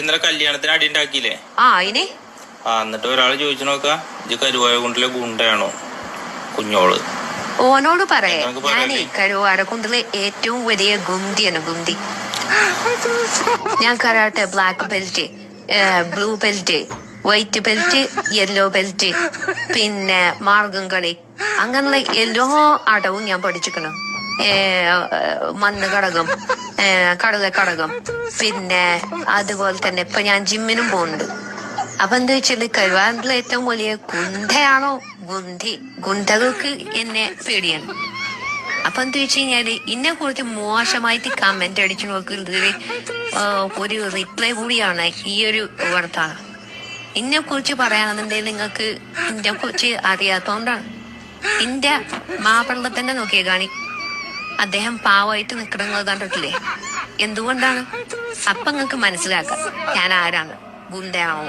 ഇന്നലെ കല്യാണത്തിന് അടി ഉണ്ടാക്കിയില്ലേ? ഇനി എന്നിട്ട് ഒരാള് ചോദിച്ചു നോക്കാ, ഇത് കരുവാരക്കുണ്ടിലെ ഗുണ്ടയാണോ കുഞ്ഞോള്? ഓനോട് പറയേ, ഞാനേ കരുവാരക്കുണ്ടിലെ ഏറ്റവും വലിയ ഗുന്തിയാണ് ഗുന്തി. ഞാൻ karate black belt, blue belt, white belt, yellow belt, പിന്നെ മാർഗം കളി, അങ്ങനെയുള്ള എല്ലാ അടവും ഞാൻ പഠിച്ചിക്കണം. മണ്ണ് കടകം, കടക കടകം, പിന്നെ അതുപോലെ തന്നെ ഇപ്പൊ ഞാൻ ജിമ്മിനും പോകുന്നുണ്ട്. അപ്പൊ എന്താ വെച്ചാല് കരുവാരക്കുണ്ടിലെ ഏറ്റവും വലിയ ഗുണ്ടയാണോ ഗുന്തി. ഗുണ്ടകൾക്ക് എന്നെ പേടിയാണ്. അപ്പൊ എന്താ വെച്ച് കഴിഞ്ഞാല് ഇന്നെ കുറിച്ച് മോശമായിട്ട് കമന്റ് അടിച്ചു നോക്കുന്നത് ഒരു റിപ്ലൈ കൂടിയാണ് ഈ ഒരു വാർത്ത. ഇന്നെ കുറിച്ച് പറയാണെന്നുണ്ടെങ്കിൽ നിങ്ങൾക്ക് ഇന്നെ കുറിച്ച് അറിയാത്തോണ്ടാണ്. ഇന്റെ മാപ്പിള തന്നെ നോക്കിയേ കാണി, അദ്ദേഹം പാവമായിട്ട് നിൽക്കണങ്ങൾ കണ്ടിട്ടില്ലേ? എന്തുകൊണ്ടാണ്? അപ്പൊ നിങ്ങൾക്ക് മനസ്സിലാക്കാം ഞാൻ ആരാണ്, ഗുണ്ടയാണോ.